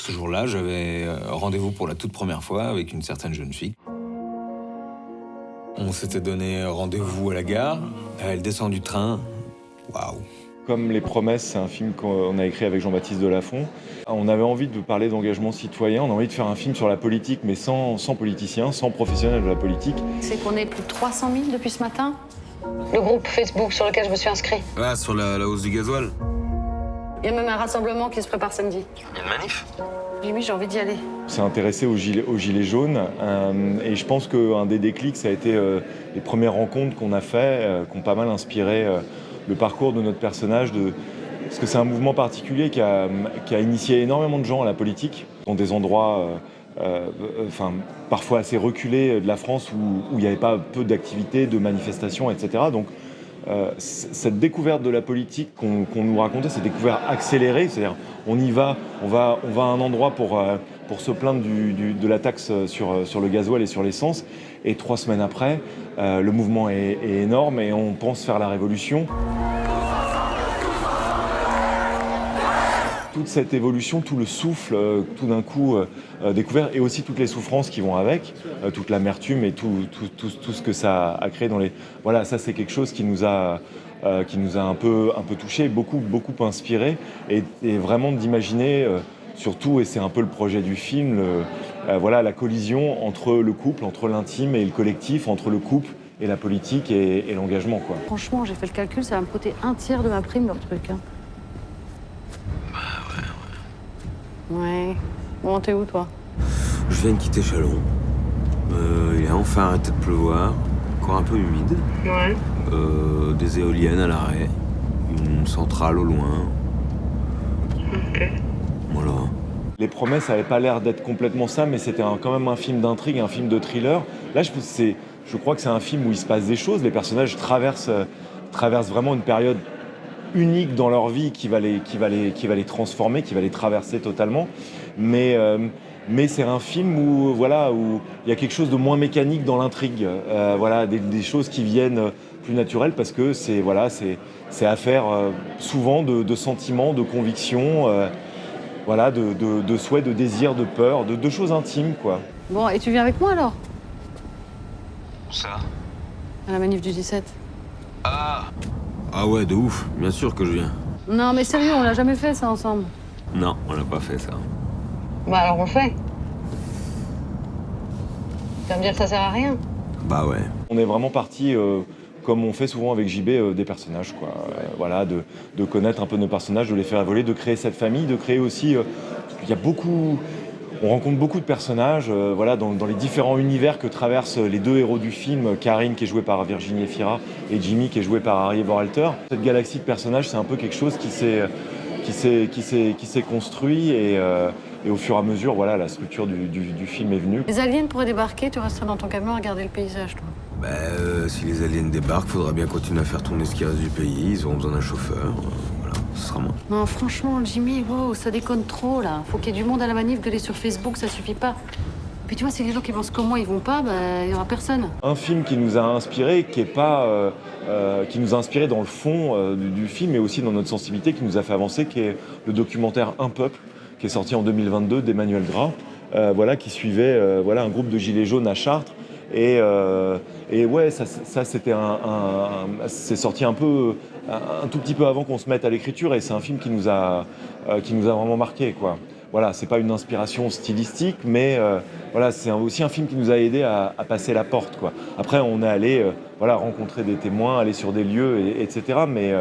Ce jour-là, j'avais rendez-vous pour la toute première fois avec une certaine jeune fille. On s'était donné rendez-vous à la gare. Elle descend du train. Waouh! Comme Les Promesses, c'est un film qu'on a écrit avec Jean-Baptiste Delafont. On avait envie de parler d'engagement citoyen, on a envie de faire un film sur la politique, mais sans politiciens, sans professionnels de la politique. C'est qu'on est plus de 300 000 depuis ce matin. Le groupe Facebook sur lequel je me suis inscrit. Ah, sur la hausse du gasoil. Il y a même un rassemblement qui se prépare samedi. Il y a une manif? Jimmy, j'ai envie d'y aller. On s'est intéressé aux gilets jaunes et je pense qu'un des déclics, ça a été les premières rencontres qu'on a fait, qui ont pas mal inspiré le parcours de notre personnage. Parce que c'est un mouvement particulier qui a initié énormément de gens à la politique, dans des endroits parfois assez reculés de la France où il n'y avait pas peu d'activités, de manifestations, etc. Donc cette découverte de la politique qu'on nous racontait, cette découverte accélérée, c'est-à-dire on va à un endroit pour se plaindre de la taxe sur le gasoil et sur l'essence, et 3 semaines après, le mouvement est énorme et on pense faire la révolution. Toute cette évolution, tout le souffle, tout d'un coup découvert, et aussi toutes les souffrances qui vont avec, toute l'amertume et tout ce que ça a créé dans les... Voilà, ça c'est quelque chose qui nous a un peu touché, beaucoup inspiré, et vraiment d'imaginer, surtout, et c'est un peu le projet du film, la collision entre le couple, entre l'intime et le collectif, entre le couple et la politique et l'engagement, quoi. Franchement, j'ai fait le calcul, ça va me coûter 1/3 de ma prime, leur truc. Hein. Ouais. Bon, t'es où, toi? Je viens de quitter Chalon. Il a enfin arrêté de pleuvoir. Encore un peu humide. Ouais. Des éoliennes à l'arrêt. Une centrale au loin. Ok. Voilà. Les Promesses n'avaient pas l'air d'être complètement ça, mais c'était quand même un film d'intrigue, un film de thriller. Là, je crois que c'est un film où il se passe des choses. Les personnages traversent vraiment une période unique dans leur vie qui va les transformer, qui va les traverser totalement. Mais c'est un film où il y a quelque chose de moins mécanique dans l'intrigue. Des choses qui viennent plus naturelles, parce que c'est affaire souvent de sentiments, de convictions, de souhaits, de désirs, de peur, de choses intimes, quoi. Bon, et tu viens avec moi, alors? Ça? À la manif du 17. Ah ouais, de ouf. Bien sûr que je viens. Non, mais sérieux, on l'a jamais fait, ça, ensemble. Non, on l'a pas fait, ça. Bah, alors on le fait. Tu vas me dire que ça sert à rien? Bah ouais. On est vraiment parti, comme on fait souvent avec JB, des personnages, quoi. De connaître un peu nos personnages, de les faire évoluer, de créer cette famille, de créer aussi... On rencontre beaucoup de personnages dans les différents univers que traversent les deux héros du film, Karine qui est jouée par Virginie Efira et Jimmy qui est joué par Harry Vorhalter. Cette galaxie de personnages, c'est un peu quelque chose qui s'est construit et au fur et à mesure, la structure du film est venue. Les aliens pourraient débarquer, tu resterais dans ton camion à regarder le paysage, toi. Si les aliens débarquent, faudra bien continuer à faire tourner ce qui reste du pays. Ils auront besoin d'un chauffeur. Ce sera moi. Non, franchement, Jimmy, wow, ça déconne trop, là. Faut qu'il y ait du monde à la manif, gueuler sur Facebook, ça suffit pas. Puis tu vois, si les gens qui pensent comme moi, ils vont pas, il y aura personne. Un film qui nous a inspiré, qui nous a inspiré dans le fond du film, mais aussi dans notre sensibilité, qui nous a fait avancer, qui est le documentaire Un peuple, qui est sorti en 2022 d'Emmanuel Gras, qui suivait un groupe de gilets jaunes à Chartres. Et ça c'était c'est sorti un tout petit peu avant qu'on se mette à l'écriture, et c'est un film qui nous a vraiment marqué, quoi. Voilà, c'est pas une inspiration stylistique, mais c'est aussi un film qui nous a aidé à passer la porte, quoi. Après, on est allé rencontrer des témoins, aller sur des lieux, etc. Mais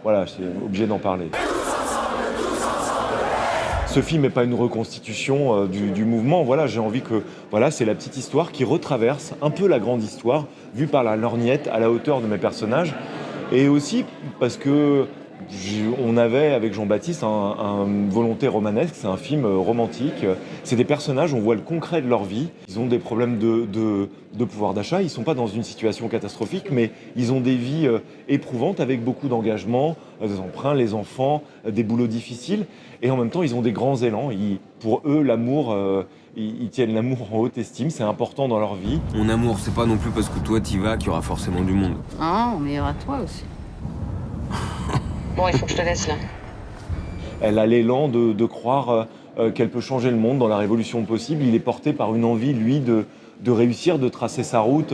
c'est obligé d'en parler. Ce film n'est pas une reconstitution du mouvement. J'ai envie que c'est la petite histoire qui retraverse un peu la grande histoire, vue par la lorgnette, à la hauteur de mes personnages. Et aussi parce que on avait, avec Jean-Baptiste, une volonté romanesque. C'est un film romantique. C'est des personnages, on voit le concret de leur vie. Ils ont des problèmes de pouvoir d'achat. Ils ne sont pas dans une situation catastrophique, mais ils ont des vies éprouvantes, avec beaucoup d'engagement, des emprunts, les enfants, des boulots difficiles. Et en même temps, ils ont des grands élans. Pour eux, l'amour, ils tiennent l'amour en haute estime. C'est important dans leur vie. Mon amour, c'est pas non plus parce que toi t'y vas qu'il y aura forcément du monde. Non, mais il y aura toi aussi. Bon, il faut que je te laisse, là. Elle a l'élan de croire qu'elle peut changer le monde dans la révolution possible. Il est porté par une envie, lui, de réussir, de tracer sa route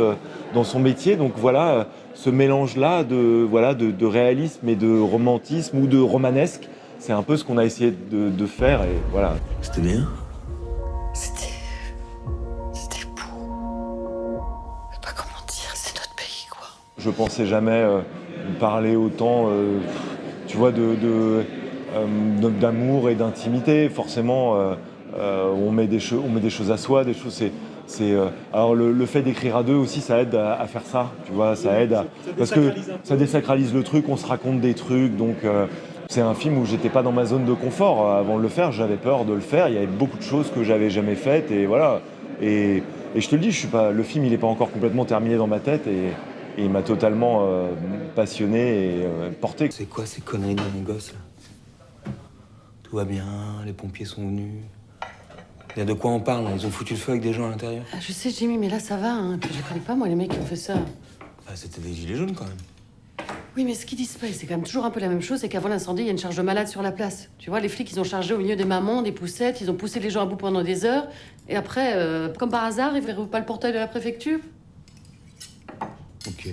dans son métier. Donc voilà, ce mélange-là de réalisme et de romantisme ou de romanesque, c'est un peu ce qu'on a essayé de faire. Et voilà. C'était bien? C'était beau. Je sais pas comment dire, c'est notre pays, quoi. Je pensais jamais parler autant, tu vois, d'amour et d'intimité. Forcément, on met des choses à soi, des choses. Alors le fait d'écrire à deux aussi, ça aide à faire ça, tu vois, ça aide parce que ça désacralise le truc, on se raconte des trucs, donc c'est un film où j'étais pas dans ma zone de confort avant de le faire, j'avais peur de le faire, il y avait beaucoup de choses que j'avais jamais faites et voilà. Et je te le dis, le film il est pas encore complètement terminé dans ma tête et il m'a totalement passionné et porté. C'est quoi ces conneries de mon gosse là? Tout va bien, les pompiers sont venus. Il y a de quoi on parle, là. Ils ont foutu le feu avec des gens à l'intérieur. Ah, je sais, Jimmy, mais là, ça va. Hein. Puis je connais pas, moi, les mecs qui ont fait ça. Bah, c'était des gilets jaunes, quand même. Oui, mais ce qu'ils disent pas, c'est quand même toujours un peu la même chose, c'est qu'avant l'incendie, il y a une charge de malades sur la place. Tu vois, les flics, ils ont chargé au milieu des mamans, des poussettes, ils ont poussé les gens à bout pendant des heures. Et après, comme par hasard, ils verront pas le portail de la préfecture. Ok.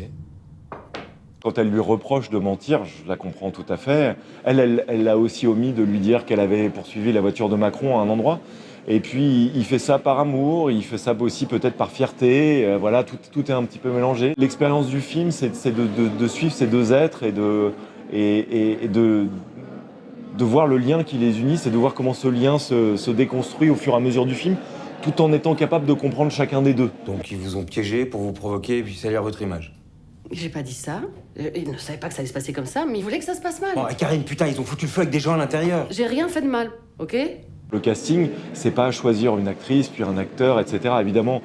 Quand elle lui reproche de mentir, je la comprends tout à fait. Elle l'a aussi omis de lui dire qu'elle avait poursuivi la voiture de Macron à un endroit. Et puis, il fait ça par amour, il fait ça aussi peut-être par fierté. Voilà, tout est un petit peu mélangé. L'expérience du film, c'est de suivre ces deux êtres et de voir le lien qui les unit, c'est de voir comment ce lien se déconstruit au fur et à mesure du film, tout en étant capable de comprendre chacun des deux. Donc, ils vous ont piégé pour vous provoquer et puis salir votre image. J'ai pas dit ça. Ils ne savaient pas que ça allait se passer comme ça, mais ils voulaient que ça se passe mal. Bon, Karine, putain, ils ont foutu le feu avec des gens à l'intérieur. J'ai rien fait de mal, ok? Le casting, c'est pas choisir une actrice, puis un acteur, etc. Évidemment,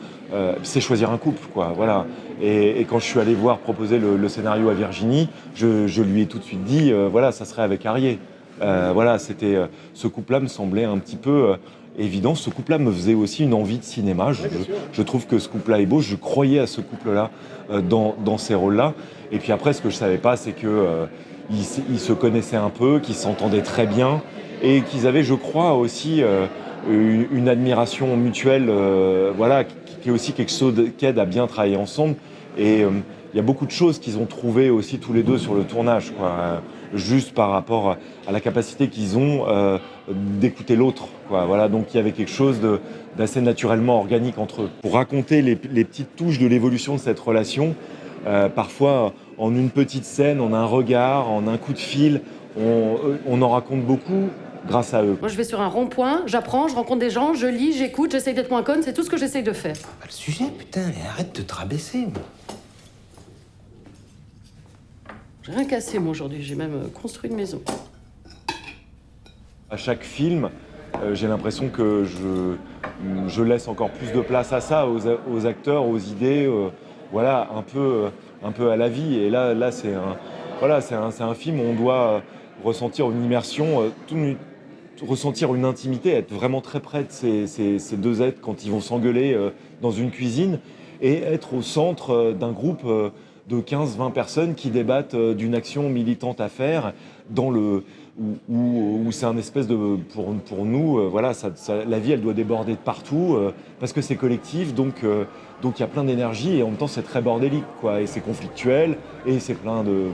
c'est choisir un couple, quoi. Voilà. Et quand je suis allé proposer le scénario à Virginie, je lui ai tout de suite dit, voilà, ça serait avec Arié. Voilà, ce couple-là me semblait un petit peu évident. Ce couple-là me faisait aussi une envie de cinéma. Je trouve que ce couple-là est beau. Je croyais à ce couple-là dans ces rôles-là. Et puis après, ce que je savais pas, c'est que ils se connaissaient un peu, qu'ils s'entendaient très bien. Et qu'ils avaient, je crois, aussi une admiration mutuelle, voilà, qui est aussi quelque chose qui aide à bien travailler ensemble. Et il y a beaucoup de choses qu'ils ont trouvées aussi tous les deux sur le tournage, quoi, juste par rapport à la capacité qu'ils ont d'écouter l'autre, quoi. Voilà, donc il y avait quelque chose d'assez naturellement organique entre eux. Pour raconter les petites touches de l'évolution de cette relation, parfois en une petite scène, en un regard, en un coup de fil, on en raconte beaucoup. Grâce à eux. Moi, je vais sur un rond-point, j'apprends, je rencontre des gens, je lis, j'écoute, j'essaye d'être moins conne, c'est tout ce que j'essaye de faire. Pas le sujet, putain, mais arrête de te rabaisser. J'ai rien cassé, moi, aujourd'hui. J'ai même construit une maison. À chaque film, j'ai l'impression que je laisse encore plus de place à ça, aux acteurs, aux idées, voilà, un peu à la vie. Et là c'est un film où on doit ressentir une immersion, ressentir une intimité, être vraiment très près de ces deux êtres quand ils vont s'engueuler dans une cuisine et être au centre d'un groupe de 15-20 personnes qui débattent d'une action militante à faire où c'est un espèce de... Pour nous, voilà, la vie, elle doit déborder de partout parce que c'est collectif, donc il y a plein d'énergie et en même temps, c'est très bordélique, quoi, et c'est conflictuel et c'est plein de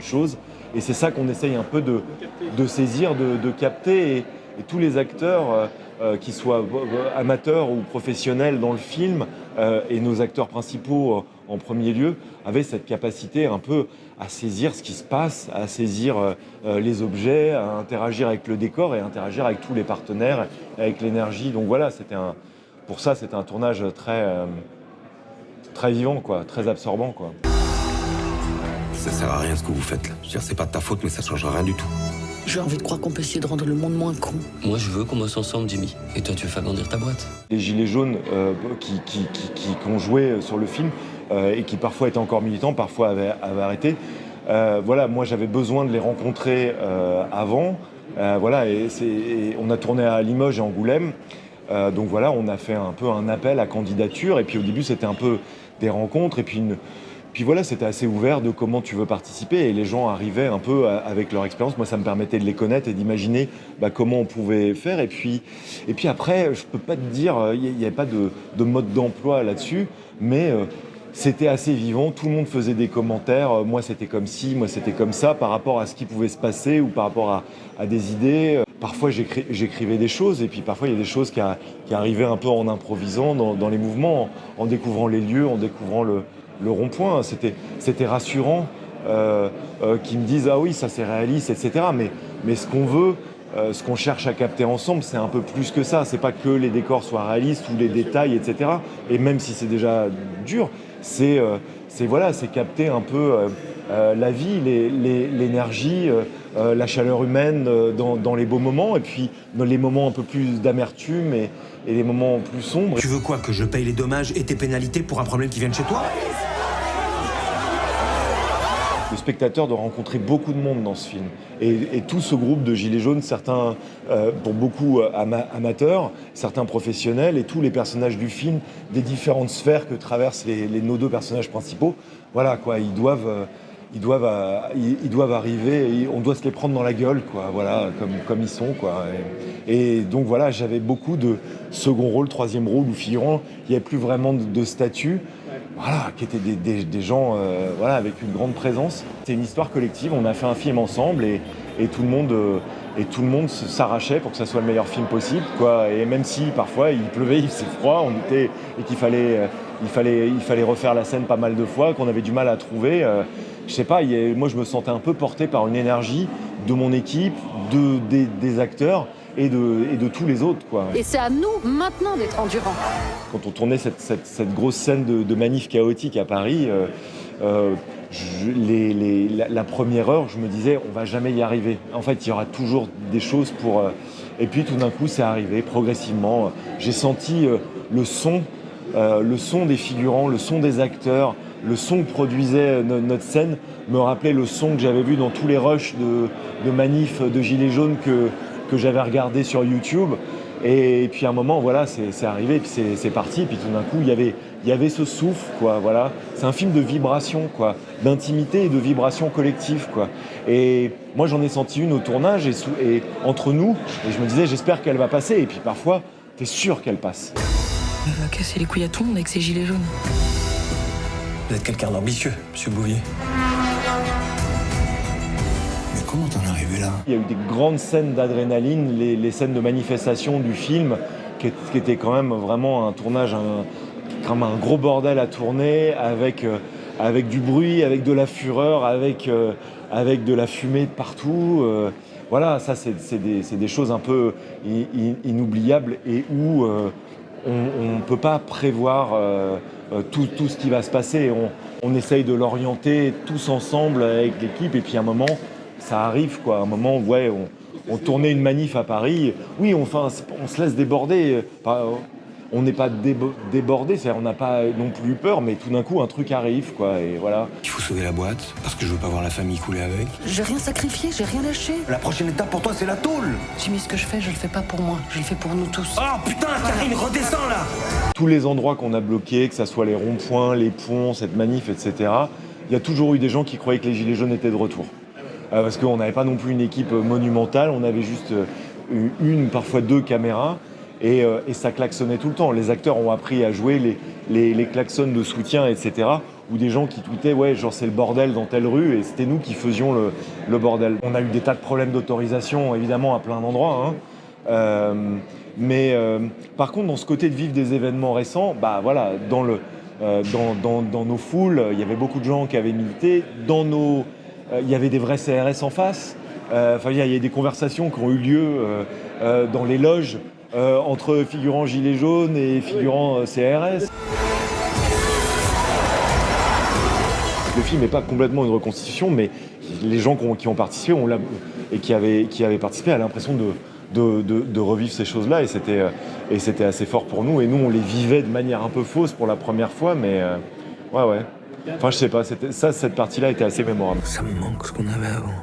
choses. Et c'est ça qu'on essaye un peu de saisir, de capter. Et tous les acteurs, qu'ils soient amateurs ou professionnels dans le film, et nos acteurs principaux en premier lieu, avaient cette capacité un peu à saisir ce qui se passe, à saisir les objets, à interagir avec le décor et à interagir avec tous les partenaires, avec l'énergie. Donc voilà, pour ça, c'était un tournage très vivant, quoi, très absorbant, quoi. Ça sert à rien ce que vous faites là. Je veux dire, c'est pas de ta faute, mais ça changera rien du tout. J'ai envie de croire qu'on peut essayer de rendre le monde moins con. Moi, je veux qu'on bosse ensemble, Jimmy. Et toi, tu veux faire grandir ta boîte. Les gilets jaunes qui ont joué sur le film et qui parfois étaient encore militants, parfois avaient arrêté. Voilà, moi j'avais besoin de les rencontrer avant. Voilà, et on a tourné à Limoges et Angoulême. Donc voilà, on a fait un peu un appel à candidature. Et puis au début, c'était un peu des rencontres et puis Puis voilà, c'était assez ouvert de comment tu veux participer et les gens arrivaient un peu avec leur expérience. Moi, ça me permettait de les connaître et d'imaginer comment on pouvait faire. Et puis après, je peux pas te dire, il n'y avait pas de mode d'emploi là-dessus, mais c'était assez vivant. Tout le monde faisait des commentaires. Moi, c'était comme ci, moi, c'était comme ça, par rapport à ce qui pouvait se passer ou par rapport à des idées. Parfois, j'écrivais des choses et puis parfois, il y a des choses qui arrivaient un peu en improvisant dans les mouvements, en découvrant les lieux, en découvrant le rond-point. C'était rassurant qu'ils me disent « Ah oui, ça c'est réaliste, etc. » Mais ce qu'on veut, ce qu'on cherche à capter ensemble, c'est un peu plus que ça. C'est pas que les décors soient réalistes ou les détails, etc. Et même si c'est déjà dur, c'est capter un peu la vie, l'énergie, la chaleur humaine dans les beaux moments et puis dans les moments un peu plus d'amertume et les moments plus sombres. Tu veux quoi, que je paye les dommages et tes pénalités pour un problème qui vient de chez toi ? Le spectateur doit rencontrer beaucoup de monde dans ce film. Et tout ce groupe de gilets jaunes, certains, pour beaucoup amateurs, certains professionnels, et tous les personnages du film, des différentes sphères que traversent nos deux personnages principaux, voilà quoi, ils doivent arriver, et on doit se les prendre dans la gueule, quoi, voilà, comme ils sont, quoi. Et donc voilà, j'avais beaucoup de second rôle, troisième rôle ou figurants. Il n'y avait plus vraiment de statut. Voilà, qui étaient des gens avec une grande présence. C'est une histoire collective, on a fait un film ensemble et tout le monde s'arrachait pour que ça soit le meilleur film possible, quoi. Et même si parfois il pleuvait, il faisait froid, et qu'il fallait refaire la scène pas mal de fois, qu'on avait du mal à trouver, je sais pas, moi je me sentais un peu porté par une énergie de mon équipe, des acteurs, et de tous les autres, quoi. Et c'est à nous, maintenant, d'être endurants. Quand on tournait cette grosse scène de manif chaotique à Paris, la première heure, je me disais, on va jamais y arriver. En fait, il y aura toujours des choses pour... Et puis, tout d'un coup, c'est arrivé, progressivement. J'ai senti le son des figurants, le son des acteurs, le son que produisait notre scène, me rappelait le son que j'avais vu dans tous les rushs de manifs de gilets jaunes que j'avais regardé sur YouTube. Et puis à un moment, voilà, c'est arrivé, puis c'est parti. Et puis tout d'un coup, il y avait ce souffle, quoi, voilà. C'est un film de vibration, quoi, d'intimité et de vibration collective, quoi. Et moi, j'en ai senti une au tournage et entre nous. Et je me disais, j'espère qu'elle va passer. Et puis parfois, t'es sûr qu'elle passe. Elle va casser les couilles à tout le monde avec ses gilets jaunes. Vous êtes quelqu'un d'ambitieux, monsieur Bouvier. Mais comment t'en es arrivé là ? Il y a eu des grandes scènes d'adrénaline, les scènes de manifestation du film, qui étaient quand même vraiment un tournage, comme un gros bordel à tourner, avec du bruit, avec de la fureur, avec de la fumée de partout. Voilà, ça c'est des choses un peu inoubliables et où on ne peut pas prévoir tout ce qui va se passer. On essaye de l'orienter tous ensemble avec l'équipe et puis à un moment, ça arrive, quoi. À un moment, ouais, on tournait une manif à Paris. Oui, on se laisse déborder. On n'est pas débordé, c'est-à-dire on n'a pas non plus eu peur, mais tout d'un coup, un truc arrive, quoi, et voilà. Il faut sauver la boîte, parce que je veux pas voir la famille couler avec. J'ai rien sacrifié, j'ai rien lâché. La prochaine étape pour toi, c'est la tôle. Jimmy, ce que je fais, je le fais pas pour moi, je le fais pour nous tous. Oh putain, Karine, redescends là. Tous les endroits qu'on a bloqués, que ce soit les ronds-points, les ponts, cette manif, etc., il y a toujours eu des gens qui croyaient que les Gilets jaunes étaient de retour. Parce qu'on n'avait pas non plus une équipe monumentale, on avait juste une, parfois deux caméras, et ça klaxonnait tout le temps. Les acteurs ont appris à jouer les klaxons de soutien, etc., ou des gens qui tweetaient « ouais, genre c'est le bordel dans telle rue », et c'était nous qui faisions le bordel. On a eu des tas de problèmes d'autorisation, évidemment, à plein d'endroits, hein. Mais par contre, dans ce côté de vivre des événements récents, bah voilà, dans nos foules, il y avait beaucoup de gens qui avaient milité. Il y avait des vrais CRS en face. Il y a des conversations qui ont eu lieu dans les loges entre figurants gilets jaunes et figurants CRS. Le film n'est pas complètement une reconstitution, mais les gens qui ont participé et qui avaient participé avaient l'impression de revivre ces choses-là, et c'était assez fort pour nous. Et nous, on les vivait de manière un peu fausse pour la première fois, mais ouais. Enfin, je sais pas, cette partie-là était assez mémorable. Ça me manque ce qu'on avait avant.